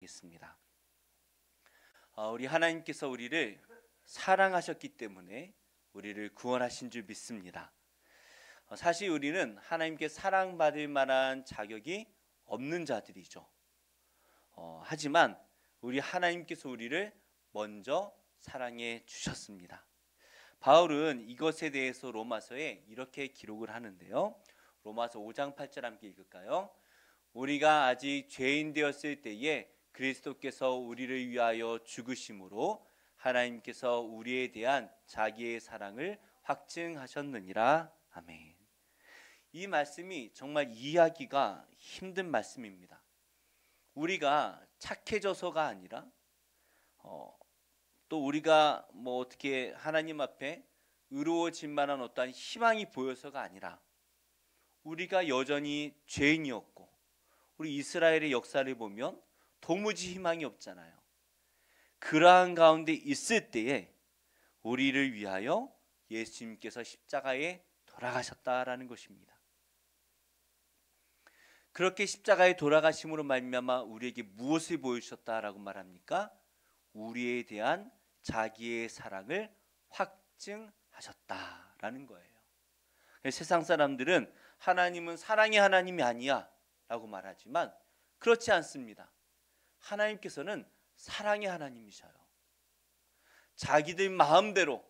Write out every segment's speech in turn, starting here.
기도하겠습니다. 우리 하나님께서 우리를 사랑하셨기 때문에 우리를 구원하신 줄 믿습니다. 사실 우리는 하나님께 사랑받을 만한 자격이 없는 자들이죠. 하지만 우리 하나님께서 우리를 먼저 사랑해 주셨습니다. 바울은 이것에 대해서 로마서에 이렇게 기록을 하는데요. 로마서 5장 8절 함께 읽을까요? 우리가 아직 죄인 되었을 때에 그리스도께서 우리를 위하여 죽으심으로 하나님께서 우리에 대한 자기의 사랑을 확증하셨느니라. 아멘. 이 말씀이 정말 이해하기가 힘든 말씀입니다. 우리가 착해져서가 아니라 또 우리가 어떻게 하나님 앞에 의로워질 만한 어떠한 희망이 보여서가 아니라 우리가 여전히 죄인이었고, 우리 이스라엘의 역사를 보면 도무지 희망이 없잖아요. 그러한 가운데 있을 때에 우리를 위하여 예수님께서 십자가에 돌아가셨다라는 것입니다. 그렇게 십자가에 돌아가심으로 말미암아 우리에게 무엇을 보여주셨다라고 말합니까? 우리에 대한 자기의 사랑을 확증하셨다라는 거예요. 세상 사람들은 하나님은 사랑의 하나님이 아니야 라고 말하지만 그렇지 않습니다. 하나님께서는 사랑의 하나님이셔요. 자기들 마음대로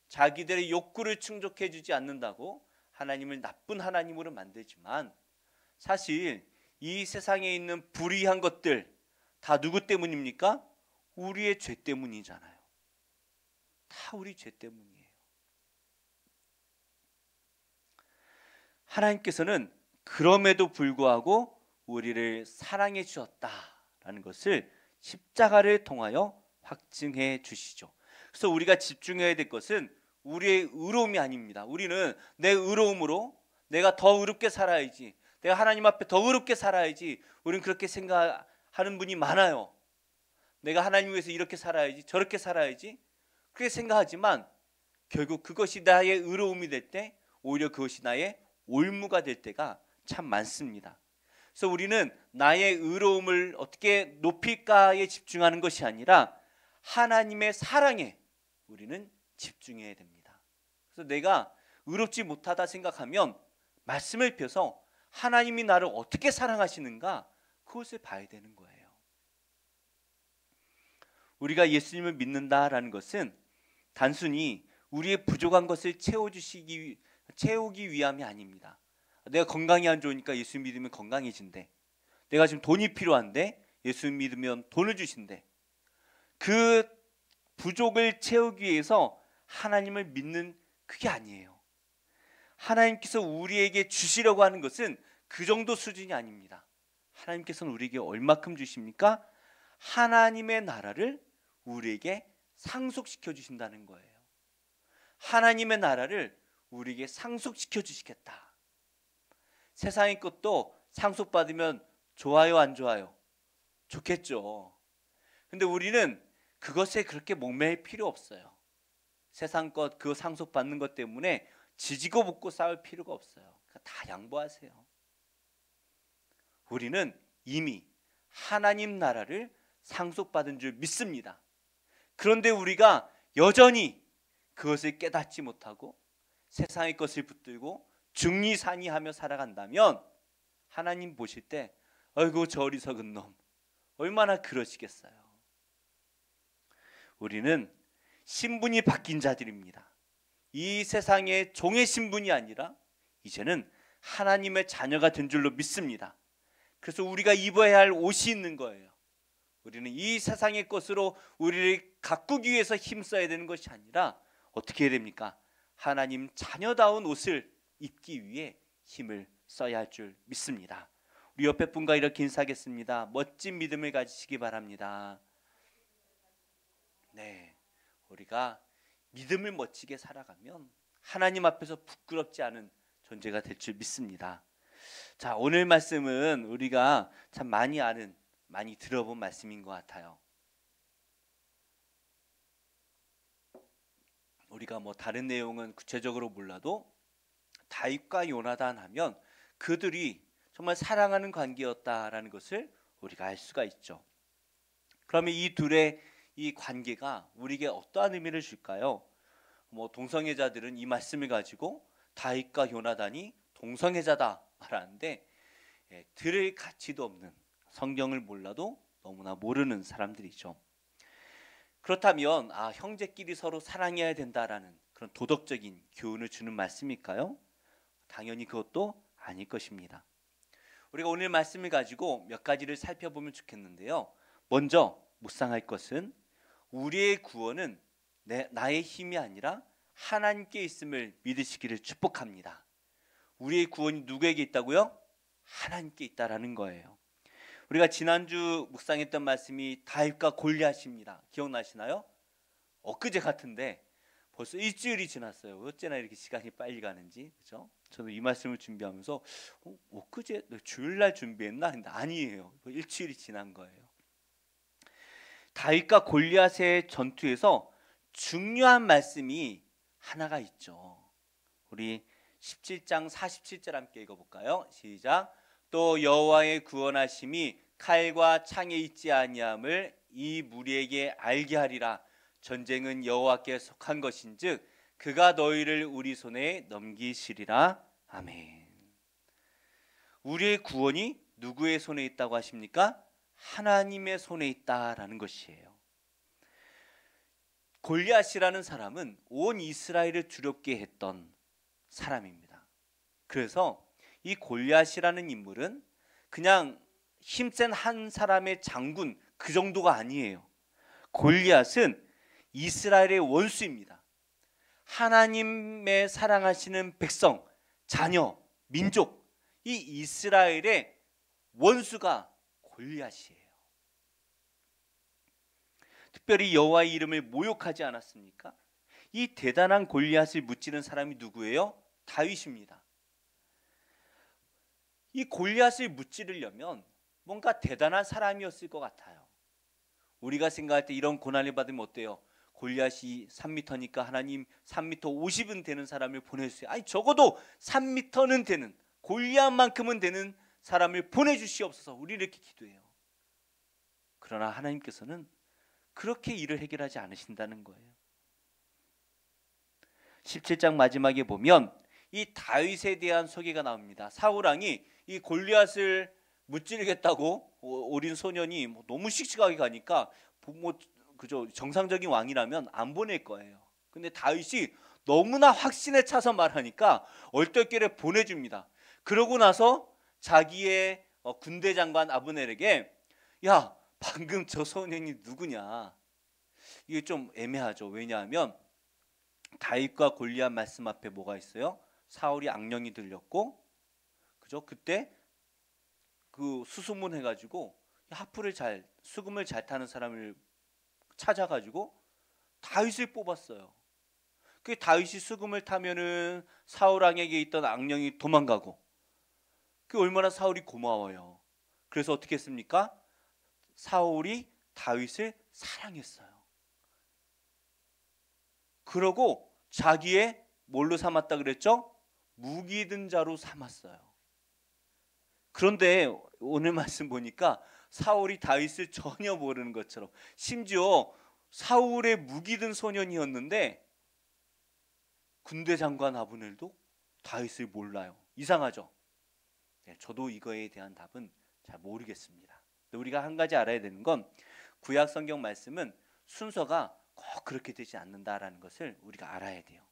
자기들의 욕구를 충족해 주지 않는다고 하나님을 나쁜 하나님으로 만들지만, 사실 이 세상에 있는 불의한 것들 다 누구 때문입니까? 우리의 죄 때문이잖아요. 다 우리 죄 때문이에요. 하나님께서는 그럼에도 불구하고 우리를 사랑해 주셨다라는 것을 십자가를 통하여 확증해 주시죠. 그래서 우리가 집중해야 될 것은 우리의 의로움이 아닙니다. 우리는 내 의로움으로 내가 더 의롭게 살아야지, 내가 하나님 앞에 더 의롭게 살아야지, 우리는 그렇게 생각하는 분이 많아요. 내가 하나님 위해서 이렇게 살아야지, 저렇게 살아야지, 그렇게 생각하지만 결국 그것이 나의 의로움이 될 때 오히려 그것이 나의 올무가 될 때가 참 많습니다. 그래서 우리는 나의 의로움을 어떻게 높일까에 집중하는 것이 아니라 하나님의 사랑에 우리는 집중해야 됩니다. 그래서 내가 의롭지 못하다 생각하면 말씀을 펴서 하나님이 나를 어떻게 사랑하시는가, 그것을 봐야 되는 거예요. 우리가 예수님을 믿는다라는 것은 단순히 우리의 부족한 것을 채우기 위함이 아닙니다. 내가 건강이 안 좋으니까 예수 믿으면 건강해진대. 내가 지금 돈이 필요한데 예수 믿으면 돈을 주신대. 그 부족을 채우기 위해서 하나님을 믿는 그게 아니에요. 하나님께서 우리에게 주시려고 하는 것은 그 정도 수준이 아닙니다. 하나님께서는 우리에게 얼마큼 주십니까? 하나님의 나라를 우리에게 상속시켜 주신다는 거예요. 하나님의 나라를 우리에게 상속시켜 주시겠다. 세상의 것도 상속받으면 좋아요, 안 좋아요? 좋겠죠. 근데 우리는 그것에 그렇게 목매일 필요 없어요. 세상 것, 그 상속받는 것 때문에 지지고 볶고 싸울 필요가 없어요. 다 양보하세요. 우리는 이미 하나님 나라를 상속받은 줄 믿습니다. 그런데 우리가 여전히 그것을 깨닫지 못하고 세상의 것을 붙들고 중리산이하며 살아간다면 하나님 보실 때 아이고 저 어리석은 놈, 얼마나 그러시겠어요. 우리는 신분이 바뀐 자들입니다. 이 세상의 종의 신분이 아니라 이제는 하나님의 자녀가 된 줄로 믿습니다. 그래서 우리가 입어야 할 옷이 있는 거예요. 우리는 이 세상의 것으로 우리를 가꾸기 위해서 힘써야 되는 것이 아니라 어떻게 해야 됩니까? 하나님 자녀다운 옷을 입기 위해 힘을 써야 할 줄 믿습니다. 우리 옆에 분과 이렇게 인사하겠습니다. 멋진 믿음을 가지시기 바랍니다. 네, 우리가 믿음을 멋지게 살아가면 하나님 앞에서 부끄럽지 않은 존재가 될 줄 믿습니다. 자, 오늘 말씀은 우리가 참 많이 아는, 많이 들어본 말씀인 것 같아요. 우리가 다른 내용은 구체적으로 몰라도 다윗과 요나단 하면 그들이 정말 사랑하는 관계였다라는 것을 우리가 알 수가 있죠. 그러면 이 둘의 이 관계가 우리에게 어떠한 의미를 줄까요? 동성애자들은 이 말씀을 가지고 다윗과 요나단이 동성애자다 말하는데, 들을 가치도 없는, 성경을 몰라도 너무나 모르는 사람들이죠. 그렇다면 형제끼리 서로 사랑해야 된다라는 그런 도덕적인 교훈을 주는 말씀일까요? 당연히 그것도 아닐 것입니다. 우리가 오늘 말씀을 가지고 몇 가지를 살펴보면 좋겠는데요. 먼저 묵상할 것은 우리의 구원은 나의 힘이 아니라 하나님께 있음을 믿으시기를 축복합니다. 우리의 구원이 누구에게 있다고요? 하나님께 있다라는 거예요. 우리가 지난주 묵상했던 말씀이 다윗과 골리앗입니다. 기억나시나요? 엊그제 같은데 벌써 일주일이 지났어요. 어째나 이렇게 시간이 빨리 가는지, 그렇죠? 저도 이 말씀을 준비하면서 엊그제 주일날 준비했나? 근데 아니에요. 일주일이 지난 거예요. 다윗과 골리앗의 전투에서 중요한 말씀이 하나가 있죠. 우리 17장 47절 함께 읽어볼까요? 시작. 또 여호와의 구원하심이 칼과 창에 있지 아니함을 이 무리에게 알게 하리라. 전쟁은 여호와께 속한 것인즉 그가 너희를 우리 손에 넘기시리라. 아멘. 우리의 구원이 누구의 손에 있다고 하십니까? 하나님의 손에 있다라는 것이에요. 골리앗이라는 사람은 온 이스라엘을 두렵게 했던 사람입니다. 그래서 이 골리앗이라는 인물은 그냥 힘센 한 사람의 장군 그 정도가 아니에요. 골리앗은 이스라엘의 원수입니다. 하나님의 사랑하시는 백성, 자녀, 민족, 이 이스라엘의 원수가 골리앗이에요. 특별히 여호와의 이름을 모욕하지 않았습니까? 이 대단한 골리앗을 무찌른 사람이 누구예요? 다윗입니다. 이 골리앗을 무찌르려면 뭔가 대단한 사람이었을 것 같아요. 우리가 생각할 때 이런 고난을 받으면 어때요? 골리앗이 3m니까 하나님 3m 50은 되는 사람을 보내주세요. 아니 적어도 3m는 되는, 골리앗만큼은 되는 사람을 보내주시옵소서. 우리 이렇게 기도해요. 그러나 하나님께서는 그렇게 일을 해결하지 않으신다는 거예요. 17장 마지막에 보면 이 다윗에 대한 소개가 나옵니다. 사울왕이 이 골리앗을 무찌르겠다고 어린 소년이 너무 씩씩하게 가니까 그저 정상적인 왕이라면 안 보낼 거예요. 근데 다윗이 너무나 확신에 차서 말하니까 얼떨결에 보내줍니다. 그러고 나서 자기의 군대 장관 아브넬에게 야, 방금 저 소년이 누구냐? 이게 좀 애매하죠. 왜냐하면 다윗과 골리앗 말씀 앞에 뭐가 있어요? 사울이 악령이 들렸고, 그죠? 그때 그 수소문 해가지고 수금을 잘 타는 사람을 찾아가지고 다윗을 뽑았어요. 그 다윗이 수금을 타면은 사울 왕에게 있던 악령이 도망가고, 그 얼마나 사울이 고마워요. 그래서 어떻게 했습니까? 사울이 다윗을 사랑했어요. 그러고 자기의 뭘로 삼았다 그랬죠? 무기 든 자로 삼았어요. 그런데 오늘 말씀 보니까 사울이 다윗을 전혀 모르는 것처럼, 심지어 사울의 무기 든 소년이었는데 군대 장관 아브넬도 다윗을 몰라요. 이상하죠? 네, 저도 이거에 대한 답은 잘 모르겠습니다. 우리가 한 가지 알아야 되는 건 구약 성경 말씀은 순서가 꼭 그렇게 되지 않는다라는 것을 우리가 알아야 돼요.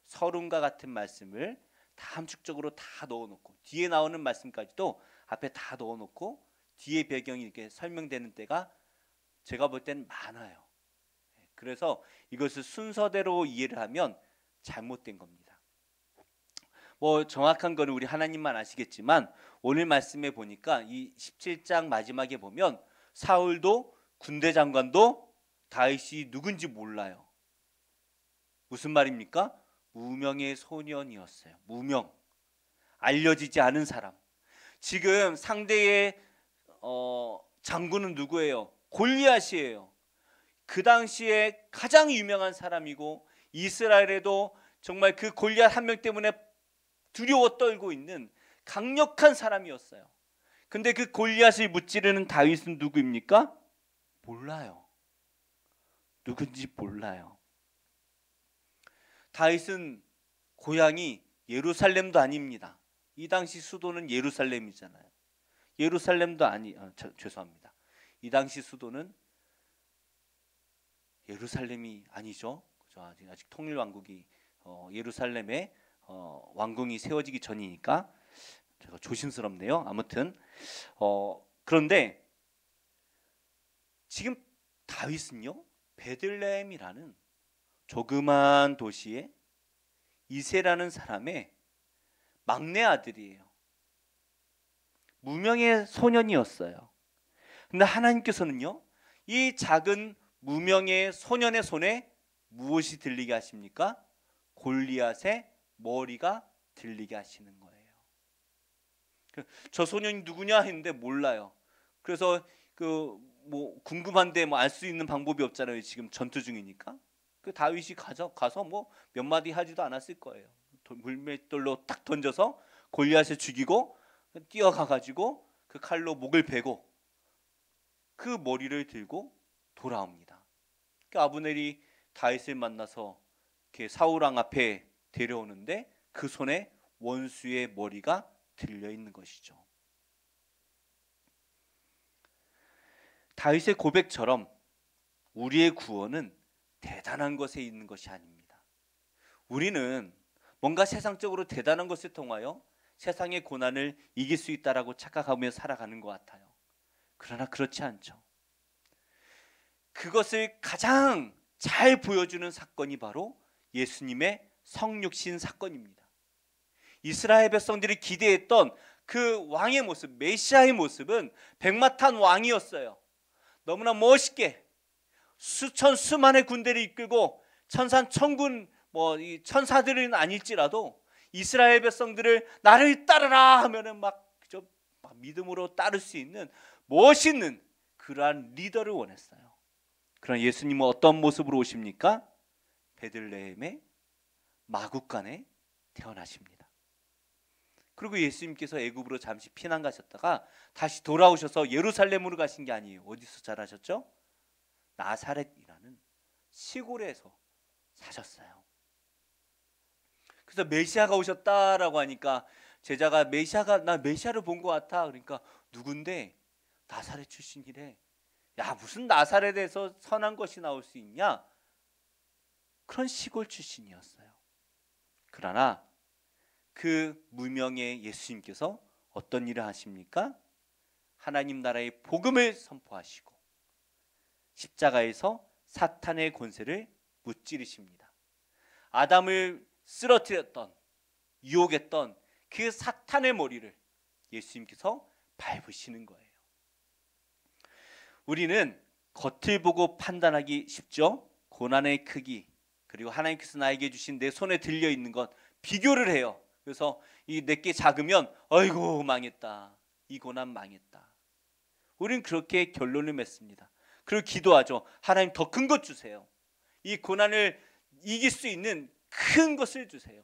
서론과 같은 말씀을 다 함축적으로 다 넣어놓고 뒤에 나오는 말씀까지도 앞에 다 넣어놓고 뒤에 배경이 이렇게 설명되는 때가 제가 볼 때는 많아요. 그래서 이것을 순서대로 이해를 하면 잘못된 겁니다. 정확한 거는 우리 하나님만 아시겠지만 오늘 말씀에 보니까 이 17장 마지막에 보면 사울도 군대 장관도 다윗이 누군지 몰라요. 무슨 말입니까? 무명의 소년이었어요. 무명, 알려지지 않은 사람. 지금 상대의 장군은 누구예요? 골리앗이에요. 그 당시에 가장 유명한 사람이고 이스라엘에도 정말 그 골리앗 한 명 때문에 두려워 떨고 있는 강력한 사람이었어요. 근데 그 골리앗을 무찌르는 다윗은 누구입니까? 몰라요. 누군지 몰라요. 다윗은 고향이 예루살렘도 아닙니다. 이 당시 수도는 예루살렘이잖아요. 예루살렘도 죄송합니다. 이 당시 수도는 예루살렘이 아니죠. 그죠? 아직 통일 왕국이 예루살렘에 왕궁이 세워지기 전이니까 제가 조심스럽네요. 아무튼 그런데 지금 다윗은요, 베들레헴이라는 조그만 도시에 이새라는 사람의 막내 아들이에요. 무명의 소년이었어요. 근데 하나님께서는요, 이 작은 무명의 소년의 손에 무엇이 들리게 하십니까? 골리앗의 머리가 들리게 하시는 거예요. 저 소년이 누구냐 했는데 몰라요. 그래서 궁금한데 알 수 있는 방법이 없잖아요. 지금 전투 중이니까. 그 다윗이 가서 몇 마디 하지도 않았을 거예요. 물맷돌로 딱 던져서 골리앗을 죽이고 뛰어가 가지고 그 칼로 목을 베고 그 머리를 들고 돌아옵니다. 그 아브넬이 다윗을 만나서 이렇게 사울 왕 앞에 데려오는데 그 손에 원수의 머리가 들려 있는 것이죠. 다윗의 고백처럼 우리의 구원은 대단한 것에 있는 것이 아닙니다. 우리는 뭔가 세상적으로 대단한 것을 통하여 세상의 고난을 이길 수 있다라고 착각하며 살아가는 것 같아요. 그러나 그렇지 않죠. 그것을 가장 잘 보여주는 사건이 바로 예수님의 성육신 사건입니다. 이스라엘 백성들이 기대했던 그 왕의 모습, 메시아의 모습은 백마탄 왕이었어요. 너무나 멋있게 수만의 군대를 이끌고 천산천군 이 천사들은 아닐지라도 이스라엘 백성들을 나를 따르라 하면은 막 믿음으로 따를 수 있는 멋있는 그러한 리더를 원했어요. 그러나 예수님은 어떤 모습으로 오십니까? 베들레헴의 마구간에 태어나십니다. 그리고 예수님께서 애굽으로 잠시 피난 가셨다가 다시 돌아오셔서 예루살렘으로 가신 게 아니에요. 어디서 자라셨죠? 나사렛이라는 시골에서 사셨어요. 그래서 메시아가 오셨다라고 하니까 제자가 나 메시아를 본 것 같아. 그러니까 누군데? 나사렛 출신이래. 야, 무슨 나사렛에서 선한 것이 나올 수 있냐? 그런 시골 출신이었어요. 그러나 그 무명의 예수님께서 어떤 일을 하십니까? 하나님 나라의 복음을 선포하시고 십자가에서 사탄의 권세를 무찌르십니다. 아담을 쓰러뜨렸던, 유혹했던 그 사탄의 머리를 예수님께서 밟으시는 거예요. 우리는 겉을 보고 판단하기 쉽죠. 고난의 크기, 그리고 하나님께서 나에게 주신 내 손에 들려 있는 것 비교를 해요. 그래서 이 내게 작으면 아이고 망했다, 이 고난 망했다. 우리는 그렇게 결론을 맺습니다. 그리고 기도하죠. 하나님 더 큰 것 주세요. 이 고난을 이길 수 있는 큰 것을 주세요.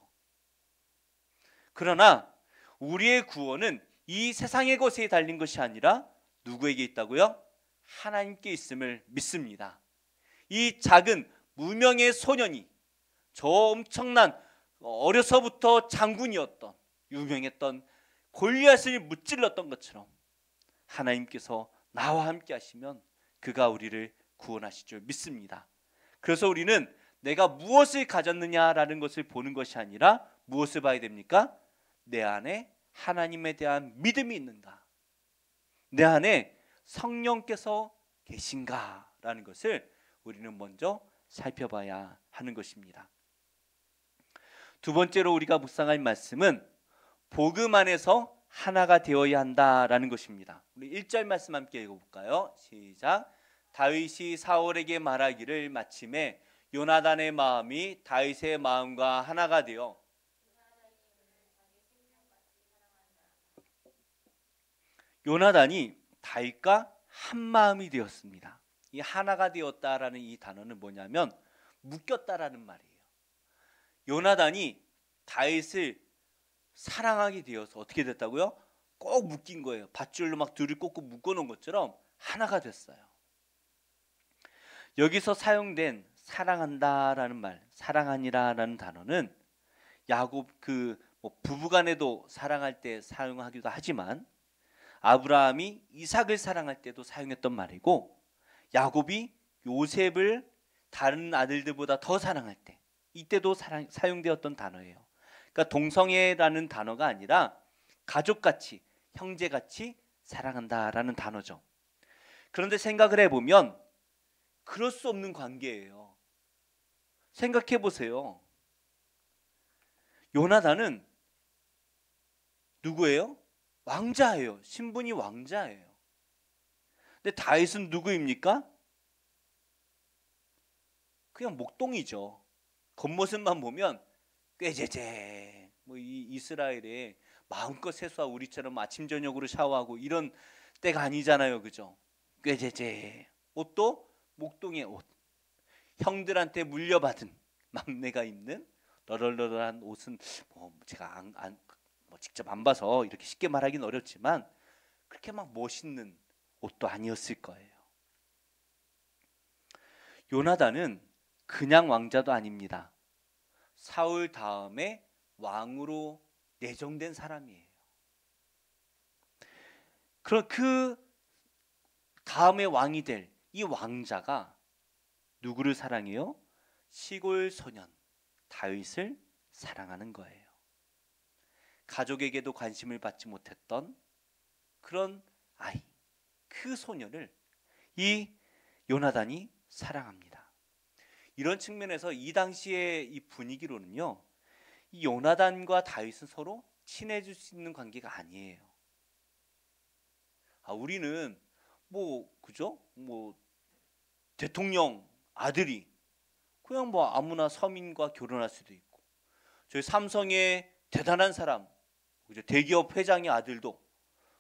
그러나 우리의 구원은 이 세상의 것에 달린 것이 아니라 누구에게 있다고요? 하나님께 있음을 믿습니다. 이 작은 무명의 소년이 저 엄청난 어려서부터 장군이었던 유명했던 골리앗을 무찔렀던 것처럼 하나님께서 나와 함께 하시면 그가 우리를 구원하실 줄 믿습니다. 그래서 우리는 내가 무엇을 가졌느냐라는 것을 보는 것이 아니라 무엇을 봐야 됩니까? 내 안에 하나님에 대한 믿음이 있는가? 내 안에 성령께서 계신가라는 것을 우리는 먼저 살펴봐야 하는 것입니다. 두 번째로 우리가 묵상할 말씀은 복음 안에서 하나가 되어야 한다라는 것입니다. 우리 1절 말씀 함께 읽어볼까요? 시작. 다윗이 사울에게 말하기를 마침에 요나단의 마음이 다윗의 마음과 하나가 되어 요나단이 다윗과 한 마음이 되었습니다. 이 하나가 되었다라는 이 단어는 뭐냐면 묶였다라는 말이에요. 요나단이 다윗을 사랑하게 되어서 어떻게 됐다고요? 꼭 묶인 거예요. 밧줄로 막 둘을 꽂고 묶어놓은 것처럼 하나가 됐어요. 여기서 사용된 사랑한다라는 말, 사랑하니라라는 단어는 야곱 뭐 부부간에도 사랑할 때 사용하기도 하지만 아브라함이 이삭을 사랑할 때도 사용했던 말이고 야곱이 요셉을 다른 아들들보다 더 사랑할 때 이때도 사용되었던 단어예요. 그러니까 동성애라는 단어가 아니라 가족같이 형제같이 사랑한다라는 단어죠. 그런데 생각을 해보면 그럴 수 없는 관계예요. 생각해 보세요. 요나단은 누구예요? 왕자예요. 신분이 왕자예요. 근데 다윗은 누구입니까? 그냥 목동이죠. 겉모습만 보면 꾀제제 뭐 이 이스라엘에 마음껏 세수하고 우리처럼 아침 저녁으로 샤워하고 이런 때가 아니잖아요. 그죠? 꾀제제 옷도 목동의 옷. 형들한테 물려받은 막내가 입는 너덜너덜한 옷은 뭐 제가 뭐 직접 안 봐서 이렇게 쉽게 말하기는 어렵지만 그렇게 막 멋있는 옷도 아니었을 거예요. 요나단은 그냥 왕자도 아닙니다. 사울 다음에 왕으로 내정된 사람이에요. 그 다음에 왕이 될 이 왕자가 누구를 사랑해요? 시골 소년 다윗을 사랑하는 거예요. 가족에게도 관심을 받지 못했던 그런 아이, 그 소녀를 이 요나단이 사랑합니다. 이런 측면에서 이 당시의 이 분위기로는요, 이 요나단과 다윗은 서로 친해질 수 있는 관계가 아니에요. 우리는 그죠? 대통령 아들이 그냥 아무나 서민과 결혼할 수도 있고, 저희 삼성의 대단한 사람, 그죠? 대기업 회장의 아들도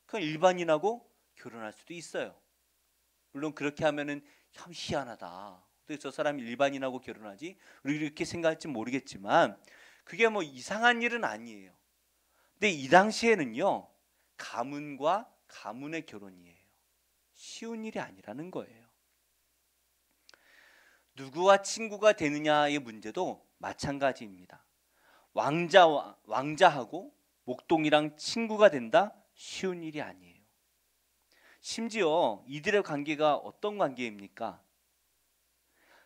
그냥 일반인하고 결혼할 수도 있어요. 물론 그렇게 하면은 참 희한하다. 어떻게 저 사람이 일반인하고 결혼하지? 우리 이렇게 생각할지 모르겠지만 그게 이상한 일은 아니에요. 근데 이 당시에는요, 가문과 가문의 결혼이에요. 쉬운 일이 아니라는 거예요. 누구와 친구가 되느냐의 문제도 마찬가지입니다. 왕자하고 목동이랑 친구가 된다? 쉬운 일이 아니에요. 심지어 이들의 관계가 어떤 관계입니까?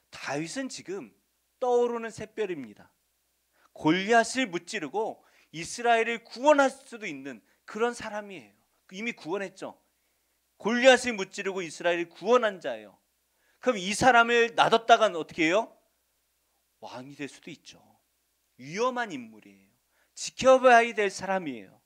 다윗은 지금 떠오르는 샛별입니다. 골리앗을 무찌르고 이스라엘을 구원할 수도 있는 그런 사람이에요. 이미 구원했죠. 골리앗을 무찌르고 이스라엘을 구원한 자예요. 그럼 이 사람을 놔뒀다간 어떻게 해요? 왕이 될 수도 있죠. 위험한 인물이에요. 지켜봐야 될 사람이에요.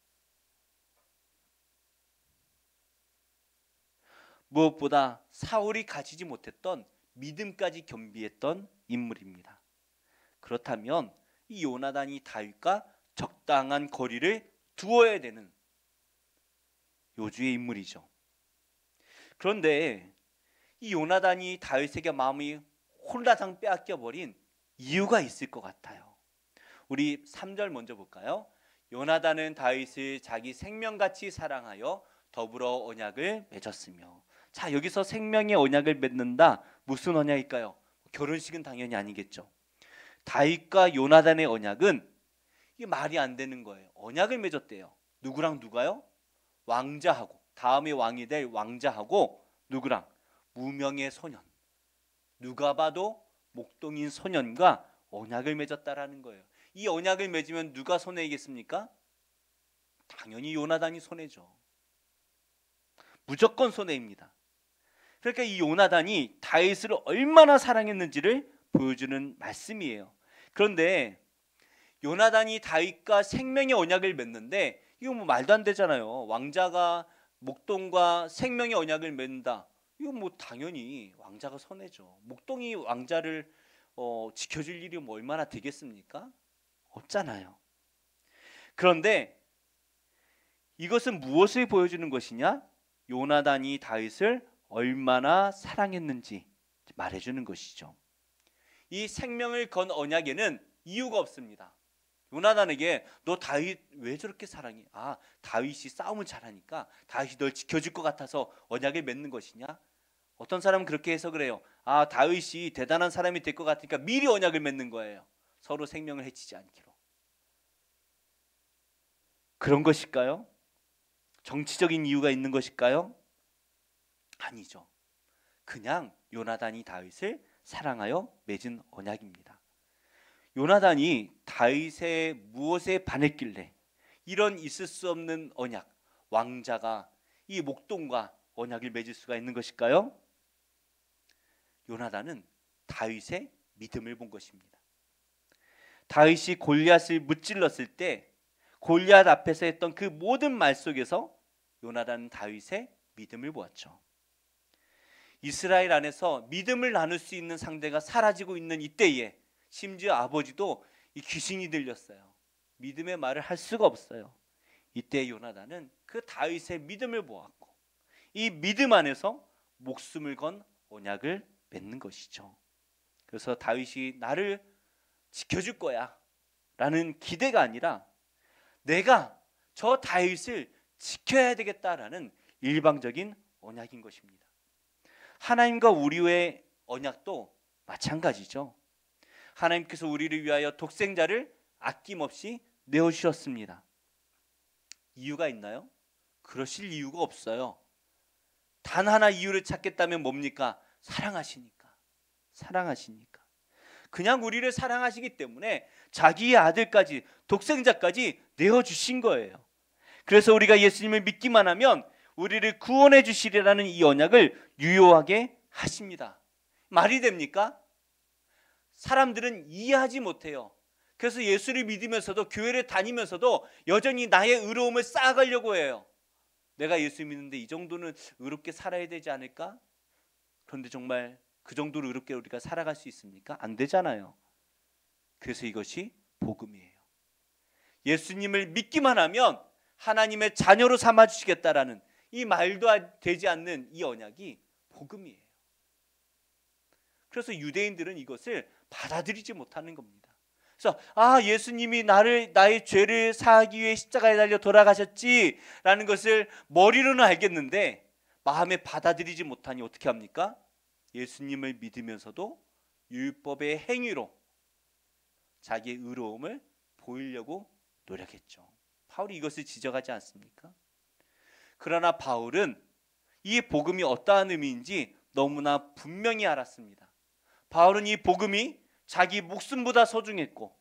무엇보다 사울이 가지지 못했던 믿음까지 겸비했던 인물입니다. 그렇다면 이 요나단이 다윗과 적당한 거리를 두어야 되는 요주의 인물이죠. 그런데 이 요나단이 다윗에게 마음이 홀라당 빼앗겨버린 이유가 있을 것 같아요. 우리 3절 먼저 볼까요? 요나단은 다윗을 자기 생명같이 사랑하여 더불어 언약을 맺었으며. 자, 여기서 생명의 언약을 맺는다. 무슨 언약일까요? 결혼식은 당연히 아니겠죠. 다윗과 요나단의 언약은 이게 말이 안 되는 거예요. 언약을 맺었대요. 누구랑 누가요? 왕자하고, 다음에 왕이 될 왕자하고 누구랑? 무명의 소년, 누가 봐도 목동인 소년과 언약을 맺었다라는 거예요. 이 언약을 맺으면 누가 손해이겠습니까? 당연히 요나단이 손해죠. 무조건 손해입니다. 그러니까 이 요나단이 다윗을 얼마나 사랑했는지를 보여주는 말씀이에요. 그런데 요나단이 다윗과 생명의 언약을 맺는데 이거 말도 안 되잖아요. 왕자가 목동과 생명의 언약을 맺는다. 이거 당연히 왕자가 손해죠. 목동이 왕자를 지켜줄 일이 얼마나 되겠습니까? 없잖아요. 그런데 이것은 무엇을 보여주는 것이냐? 요나단이 다윗을 얼마나 사랑했는지 말해주는 것이죠. 이 생명을 건 언약에는 이유가 없습니다. 요나단에게 너 다윗 왜 저렇게 사랑해? 다윗이 싸움을 잘하니까 다윗이 널 지켜줄 것 같아서 언약을 맺는 것이냐? 어떤 사람은 그렇게 해석을 해요. 아, 다윗이 대단한 사람이 될 것 같으니까 미리 언약을 맺는 거예요. 서로 생명을 해치지 않기로. 그런 것일까요? 정치적인 이유가 있는 것일까요? 아니죠. 그냥 요나단이 다윗을 사랑하여 맺은 언약입니다. 요나단이 다윗의 무엇에 반했길래 이런 있을 수 없는 언약, 왕자가 이 목동과 언약을 맺을 수가 있는 것일까요? 요나단은 다윗의 믿음을 본 것입니다. 다윗이 골리앗을 무찔렀을 때 골리앗 앞에서 했던 그 모든 말 속에서 요나단은 다윗의 믿음을 보았죠. 이스라엘 안에서 믿음을 나눌 수 있는 상대가 사라지고 있는 이때에 심지어 아버지도 이 귀신이 들렸어요. 믿음의 말을 할 수가 없어요. 이때 요나단은 그 다윗의 믿음을 보았고 이 믿음 안에서 목숨을 건 언약을 맺는 것이죠. 그래서 다윗이 나를 지켜줄 거야 라는 기대가 아니라 내가 저 다윗을 지켜야 되겠다라는 일방적인 언약인 것입니다. 하나님과 우리의 언약도 마찬가지죠. 하나님께서 우리를 위하여 독생자를 아낌없이 내어주셨습니다. 이유가 있나요? 그러실 이유가 없어요. 단 하나 이유를 찾겠다면 뭡니까? 사랑하시니까. 사랑하시니까. 그냥 우리를 사랑하시기 때문에 자기의 아들까지, 독생자까지 내어주신 거예요. 그래서 우리가 예수님을 믿기만 하면 우리를 구원해 주시리라는 이 언약을 유효하게 하십니다. 말이 됩니까? 사람들은 이해하지 못해요. 그래서 예수를 믿으면서도 교회를 다니면서도 여전히 나의 의로움을 쌓아가려고 해요. 내가 예수 믿는데 이 정도는 의롭게 살아야 되지 않을까? 그런데 정말 그 정도로 의롭게 우리가 살아갈 수 있습니까? 안 되잖아요. 그래서 이것이 복음이에요. 예수님을 믿기만 하면 하나님의 자녀로 삼아주시겠다라는 이 말도 되지 않는 이 언약이 복음이에요. 그래서 유대인들은 이것을 받아들이지 못하는 겁니다. 그래서 예수님이 나의 죄를 사하기 위해 십자가에 달려 돌아가셨지라는 것을 머리로는 알겠는데 마음에 받아들이지 못하니 어떻게 합니까? 예수님을 믿으면서도 율법의 행위로 자기의 의로움을 보이려고 노력했죠. 바울이 이것을 지적하지 않습니까? 그러나 바울은 이 복음이 어떠한 의미인지 너무나 분명히 알았습니다. 바울은 이 복음이 자기 목숨보다 소중했고,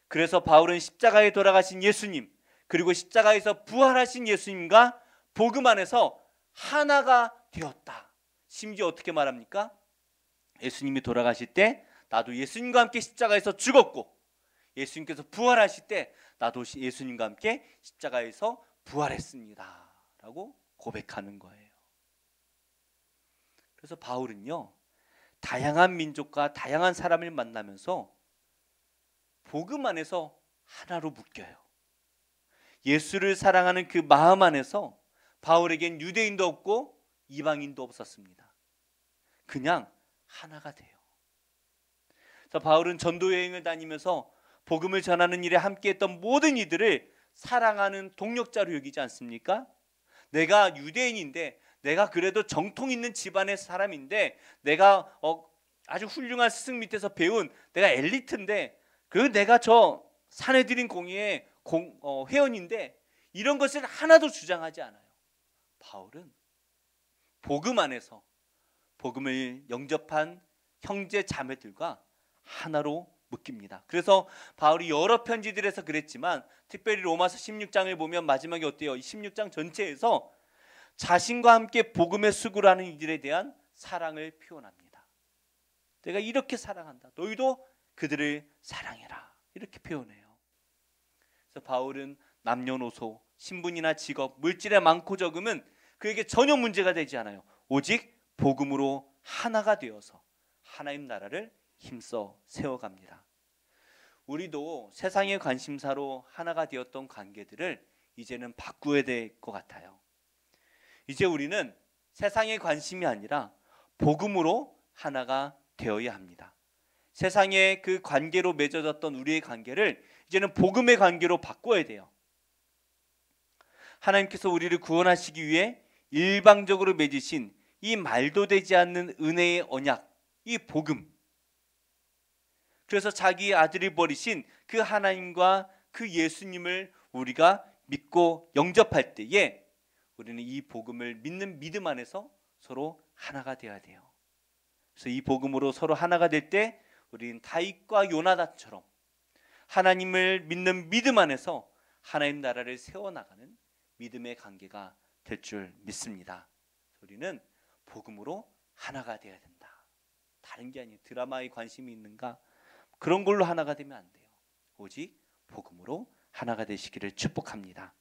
그래서 바울은 십자가에 돌아가신 예수님, 그리고 십자가에서 부활하신 예수님과 복음 안에서 하나가 되었다. 심지어 어떻게 말합니까? 예수님이 돌아가실 때 나도 예수님과 함께 십자가에서 죽었고, 예수님께서 부활하실 때 나도 예수님과 함께 십자가에서 부활했습니다 라고 고백하는 거예요. 그래서 바울은요, 다양한 민족과 다양한 사람을 만나면서 복음 안에서 하나로 묶여요. 예수를 사랑하는 그 마음 안에서 바울에겐 유대인도 없고 이방인도 없었습니다. 그냥 하나가 돼요. 그래서 바울은 전도 여행을 다니면서 복음을 전하는 일에 함께했던 모든 이들을 사랑하는 동력자로 여기지 않습니까? 내가 유대인인데, 내가 그래도 정통 있는 집안의 사람인데, 내가 아주 훌륭한 스승 밑에서 배운 내가 엘리트인데, 내가 저 사내들인 공의의 회원인데, 이런 것을 하나도 주장하지 않아요. 바울은 복음 안에서 복음을 영접한 형제 자매들과 하나로 묶입니다. 그래서 바울이 여러 편지들에서 그랬지만 특별히 로마서 16장을 보면 마지막에 어때요? 이 16장 전체에서 자신과 함께 복음의 수고를 하는 이들에 대한 사랑을 표현합니다. 내가 이렇게 사랑한다. 너희도 그들을 사랑해라. 이렇게 표현해요. 그래서 바울은 남녀노소, 신분이나 직업, 물질의 많고 적음은 그에게 전혀 문제가 되지 않아요. 오직 복음으로 하나가 되어서 하나님 나라를 힘써 세워갑니다. 우리도 세상의 관심사로 하나가 되었던 관계들을 이제는 바꾸어야 될 것 같아요. 이제 우리는 세상의 관심이 아니라 복음으로 하나가 되어야 합니다. 세상의 그 관계로 맺어졌던 우리의 관계를 이제는 복음의 관계로 바꿔야 돼요. 하나님께서 우리를 구원하시기 위해 일방적으로 맺으신 이 말도 되지 않는 은혜의 언약, 이 복음. 그래서 자기 아들을 버리신 그 하나님과 그 예수님을 우리가 믿고 영접할 때에 우리는 이 복음을 믿는 믿음 안에서 서로 하나가 되어야 돼요. 그래서 이 복음으로 서로 하나가 될 때 우리는 다윗과 요나단처럼 하나님을 믿는 믿음 안에서 하나님 나라를 세워나가는 믿음의 관계가 될 줄 믿습니다. 우리는 복음으로 하나가 되어야 된다. 다른 게 아니에요. 드라마에 관심이 있는가? 그런 걸로 하나가 되면 안 돼요. 오직 복음으로 하나가 되시기를 축복합니다.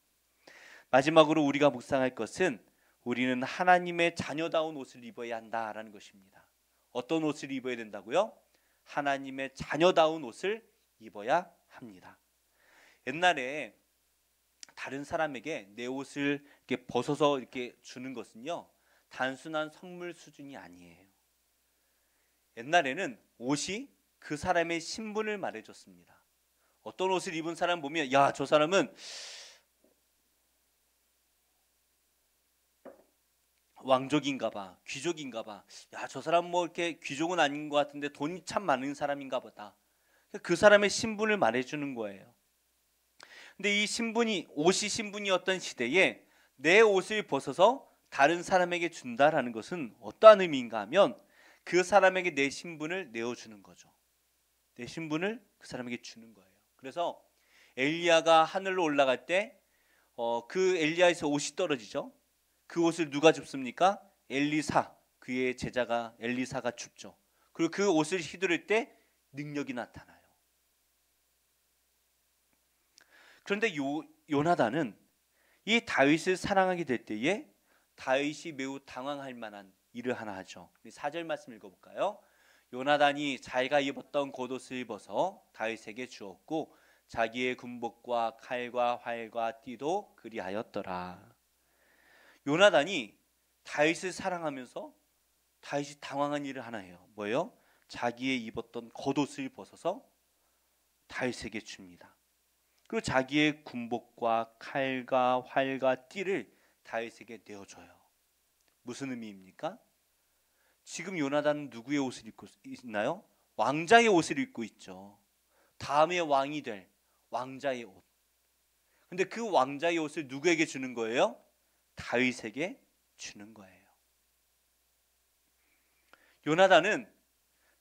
마지막으로 우리가 묵상할 것은 우리는 하나님의 자녀다운 옷을 입어야 한다라는 것입니다. 어떤 옷을 입어야 된다고요? 하나님의 자녀다운 옷을 입어야 합니다. 옛날에 다른 사람에게 내 옷을 이렇게 벗어서 이렇게 주는 것은요, 단순한 선물 수준이 아니에요. 옛날에는 옷이 그 사람의 신분을 말해줬습니다. 어떤 옷을 입은 사람 보면 야, 저 사람은 왕족인가 봐, 귀족인가 봐. 야, 저 사람 뭐 이렇게 귀족은 아닌 것 같은데 돈이 참 많은 사람인가 보다. 그 사람의 신분을 말해주는 거예요. 근데 이 신분이, 옷이 신분이었던 시대에 내 옷을 벗어서 다른 사람에게 준다라는 것은 어떠한 의미인가 하면 그 사람에게 내 신분을 내어주는 거죠. 내 신분을 그 사람에게 주는 거예요. 그래서 엘리야가 하늘로 올라갈 때 그 엘리야에서 옷이 떨어지죠. 그 옷을 누가 줍습니까? 엘리사, 그의 제자가 엘리사가 줍죠. 그리고 그 옷을 휘두를 때 능력이 나타나요. 그런데 요나단은 이 다윗을 사랑하게 될 때에 다윗이 매우 당황할 만한 일을 하나 하죠. 4절 말씀 읽어볼까요? 요나단이 자기가 입었던 겉옷을 벗어 다윗에게 주었고 자기의 군복과 칼과 활과 띠도 그리하였더라. 요나단이 다윗을 사랑하면서 다윗이 당황한 일을 하나 해요. 뭐예요? 자기의 입었던 겉옷을 벗어서 다윗에게 줍니다. 그리고 자기의 군복과 칼과 활과 띠를 다윗에게 내어줘요. 무슨 의미입니까? 지금 요나단은 누구의 옷을 입고 있나요? 왕자의 옷을 입고 있죠. 다음에 왕이 될 왕자의 옷. 근데 그 왕자의 옷을 누구에게 주는 거예요? 다윗에게 주는 거예요. 요나단은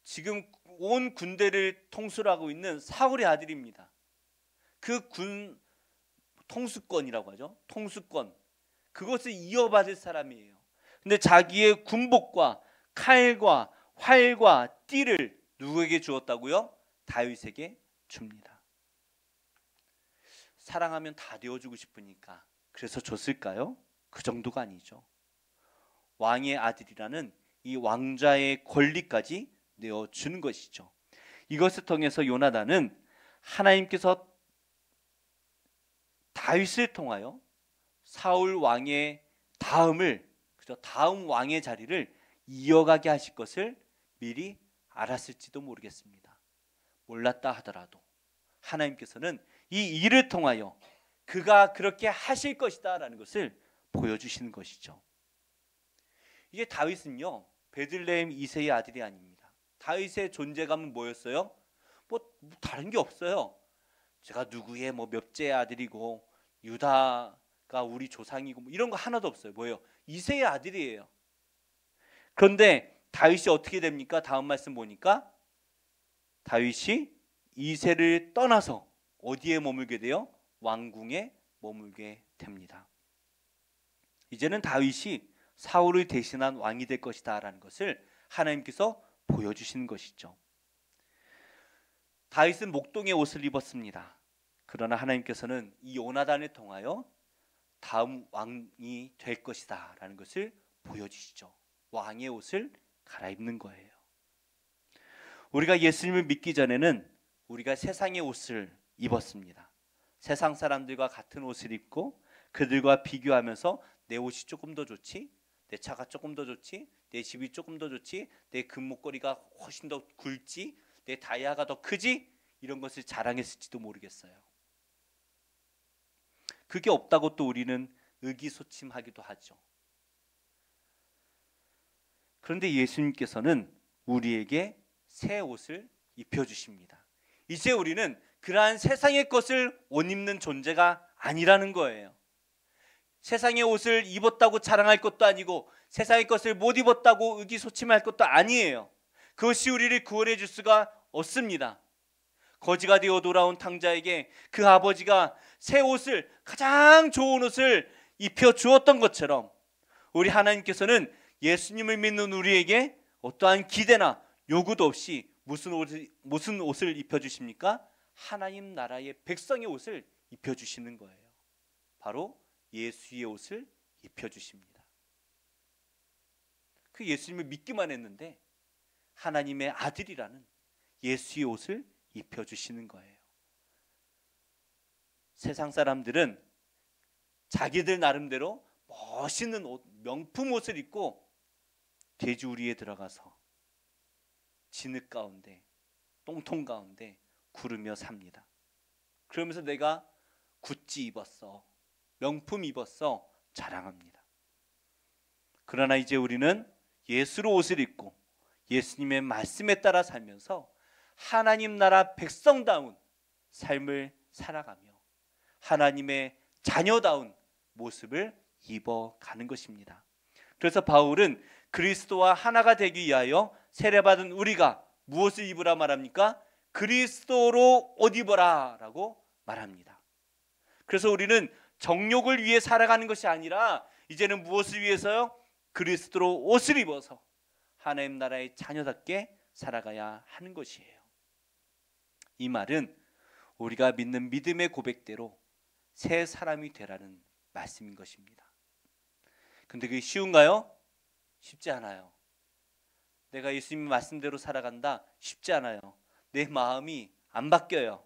지금 온 군대를 통솔하고 있는 사울의 아들입니다. 그 군 통수권이라고 하죠. 통수권. 그것을 이어받을 사람이에요. 근데 자기의 군복과 칼과 활과 띠를 누구에게 주었다고요? 다윗에게 줍니다. 사랑하면 다 내어주고 싶으니까 그래서 줬을까요? 그 정도가 아니죠. 왕의 아들이라는 이 왕자의 권리까지 내어주는 것이죠. 이것을 통해서 요나단은 하나님께서 다윗을 통하여 사울 왕의 다음 왕의 자리를 이어가게 하실 것을 미리 알았을지도 모르겠습니다. 몰랐다 하더라도 하나님께서는 이 일을 통하여 그가 그렇게 하실 것이다 라는 것을 보여주시는 것이죠. 이게 다윗은요, 베들레헴 이새의 아들이 아닙니다. 다윗의 존재감은 뭐였어요? 뭐 다른 게 없어요. 제가 누구의 몇째의 아들이고 유다가 우리 조상이고 이런 거 하나도 없어요. 뭐예요? 이새의 아들이에요. 그런데 다윗이 어떻게 됩니까? 다음 말씀 보니까 다윗이 이새를 떠나서 어디에 머물게 돼요? 왕궁에 머물게 됩니다. 이제는 다윗이 사울을 대신한 왕이 될 것이다 라는 것을 하나님께서 보여주시는 것이죠. 다윗은 목동의 옷을 입었습니다. 그러나 하나님께서는 이 요나단을 통하여 다음 왕이 될 것이다 라는 것을 보여주시죠. 왕의 옷을 갈아입는 거예요. 우리가 예수님을 믿기 전에는 우리가 세상의 옷을 입었습니다. 세상 사람들과 같은 옷을 입고 그들과 비교하면서 내 옷이 조금 더 좋지, 내 차가 조금 더 좋지, 내 집이 조금 더 좋지, 내 금목걸이가 훨씬 더 굵지, 내 다이아가 더 크지, 이런 것을 자랑했을지도 모르겠어요. 그게 없다고 또 우리는 의기소침하기도 하죠. 그런데 예수님께서는 우리에게 새 옷을 입혀주십니다. 이제 우리는 그러한 세상의 것을 옷 입는 존재가 아니라는 거예요. 세상의 옷을 입었다고 자랑할 것도 아니고 세상의 것을 못 입었다고 의기소침할 것도 아니에요. 그것이 우리를 구원해 줄 수가 없습니다. 거지가 되어 돌아온 탕자에게 그 아버지가 새 옷을, 가장 좋은 옷을 입혀 주었던 것처럼 우리 하나님께서는 예수님을 믿는 우리에게 어떠한 기대나 요구도 없이 무슨 옷을 입혀주십니까? 하나님 나라의 백성의 옷을 입혀주시는 거예요. 바로 예수의 옷을 입혀주십니다. 그 예수님을 믿기만 했는데 하나님의 아들이라는 예수의 옷을 입혀주시는 거예요. 세상 사람들은 자기들 나름대로 멋있는 옷, 명품 옷을 입고 돼지우리에 들어가서 진흙 가운데, 똥통 가운데 구르며 삽니다. 그러면서 내가 구찌 입었어, 명품 입었어 자랑합니다. 그러나 이제 우리는 예수로 옷을 입고 예수님의 말씀에 따라 살면서 하나님 나라 백성다운 삶을 살아가며 하나님의 자녀다운 모습을 입어가는 것입니다. 그래서 바울은 그리스도와 하나가 되기 위하여 세례받은 우리가 무엇을 입으라 말합니까? 그리스도로 옷 입어라 라고 말합니다. 그래서 우리는 정욕을 위해 살아가는 것이 아니라 이제는 무엇을 위해서요? 그리스도로 옷을 입어서 하나님 나라의 자녀답게 살아가야 하는 것이에요. 이 말은 우리가 믿는 믿음의 고백대로 새 사람이 되라는 말씀인 것입니다. 근데 그게 쉬운가요? 쉽지 않아요. 내가 예수님 말씀대로 살아간다? 쉽지 않아요. 내 마음이 안 바뀌어요.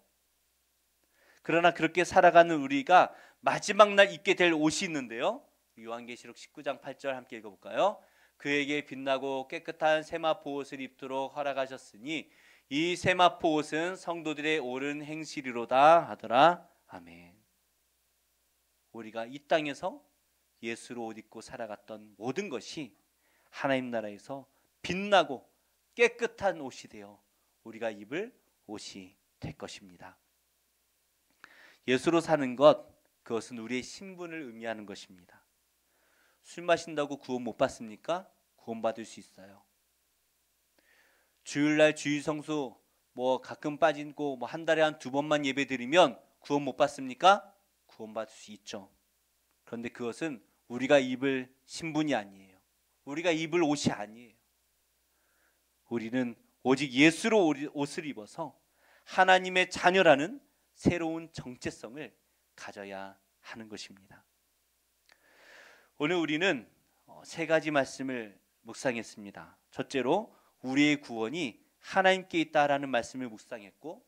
그러나 그렇게 살아가는 우리가 마지막 날 입게 될 옷이 있는데요, 요한계시록 19장 8절 함께 읽어볼까요? 그에게 빛나고 깨끗한 세마포 옷을 입도록 허락하셨으니 이 세마포 옷은 성도들의 옳은 행실이로다 하더라. 아멘. 우리가 이 땅에서 예수로 옷 입고 살아갔던 모든 것이 하나님 나라에서 빛나고 깨끗한 옷이 되어 우리가 입을 옷이 될 것입니다. 예수로 사는 것, 그것은 우리의 신분을 의미하는 것입니다. 술 마신다고 구원 못 받습니까? 구원받을 수 있어요. 주일날 주일성수 가끔 빠지고 한 달에 한 2번만 예배 드리면 구원 못 받습니까? 구원받을 수 있죠. 그런데 그것은 우리가 입을 신분이 아니에요. 우리가 입을 옷이 아니에요. 우리는 오직 예수로 옷을 입어서 하나님의 자녀라는 새로운 정체성을 가져야 하는 것입니다. 오늘 우리는 3가지 말씀을 묵상했습니다. 첫째로 우리의 구원이 하나님께 있다라는 말씀을 묵상했고,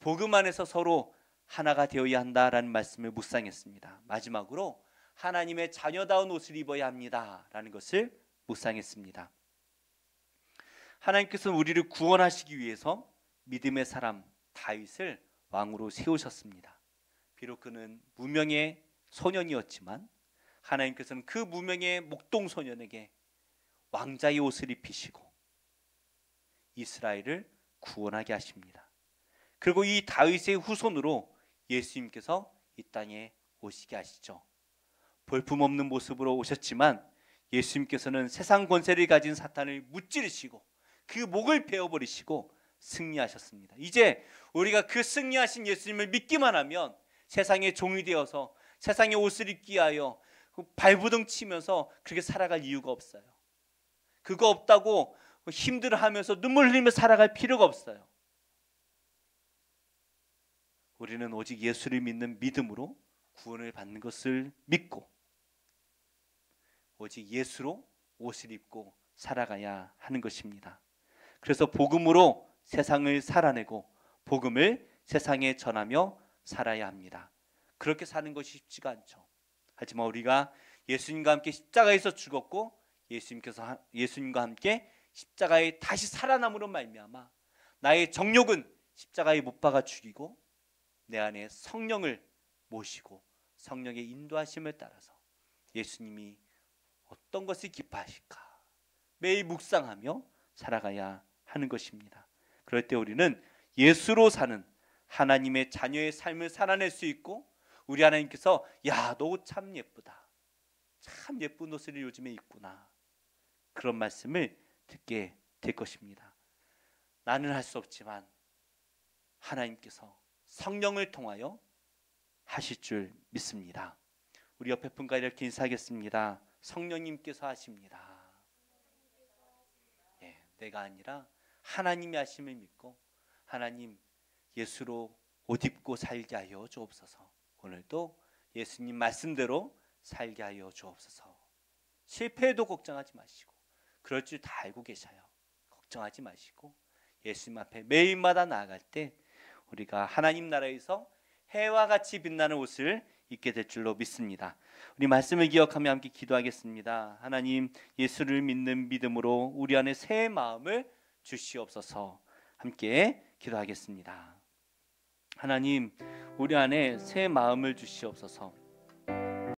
복음 안에서 서로 하나가 되어야 한다라는 말씀을 묵상했습니다. 마지막으로 하나님의 자녀다운 옷을 입어야 합니다라는 것을 묵상했습니다. 하나님께서는 우리를 구원하시기 위해서 믿음의 사람 다윗을 왕으로 세우셨습니다. 비록 그는 무명의 소년이었지만 하나님께서는 그 무명의 목동 소년에게 왕자의 옷을 입히시고 이스라엘을 구원하게 하십니다. 그리고 이 다윗의 후손으로 예수님께서 이 땅에 오시게 하시죠. 볼품없는 모습으로 오셨지만 예수님께서는 세상 권세를 가진 사탄을 무찌르시고 그 목을 베어버리시고 승리하셨습니다. 이제 우리가 그 승리하신 예수님을 믿기만 하면 세상의 종이 되어서 세상의 옷을 입기 위하여 발부둥 치면서 그렇게 살아갈 이유가 없어요. 그거 없다고 힘들어하면서 눈물 흘리며 살아갈 필요가 없어요. 우리는 오직 예수를 믿는 믿음으로 구원을 받는 것을 믿고 오직 예수로 옷을 입고 살아가야 하는 것입니다. 그래서 복음으로 세상을 살아내고 복음을 세상에 전하며 살아야 합니다. 그렇게 사는 것이 쉽지가 않죠. 하지만 우리가 예수님과 함께 십자가에서 죽었고 예수님과 함께 십자가에 다시 살아남으로 말미암아 나의 정욕은 십자가에 못 박아 죽이고 내 안에 성령을 모시고 성령의 인도하심을 따라서 예수님이 어떤 것을 기뻐하실까, 매일 묵상하며 살아가야 하는 것입니다. 그럴 때 우리는 예수로 사는 하나님의 자녀의 삶을 살아낼 수 있고, 우리 하나님께서 야, 너 옷 참 예쁘다, 참 예쁜 옷을 요즘에 입구나, 그런 말씀을 듣게 될 것입니다. 나는 할 수 없지만 하나님께서 성령을 통하여 하실 줄 믿습니다. 우리 옆에 분과 이렇게 인사하겠습니다. 성령님께서 하십니다. 예, 내가 아니라 하나님이 하심을 믿고, 하나님 예수로 옷 입고 살게 하여 주옵소서. 오늘도 예수님 말씀대로 살게 하여 주옵소서. 실패해도 걱정하지 마시고, 그럴 줄 다 알고 계셔요. 걱정하지 마시고 예수님 앞에 매일마다 나아갈 때 우리가 하나님 나라에서 해와 같이 빛나는 옷을 입게 될 줄로 믿습니다. 우리 말씀을 기억하며 함께 기도하겠습니다. 하나님, 예수를 믿는 믿음으로 우리 안에 새 마음을 주시옵소서. 함께 기도하겠습니다. 하나님, 우리 안에 새 마음을 주시옵소서.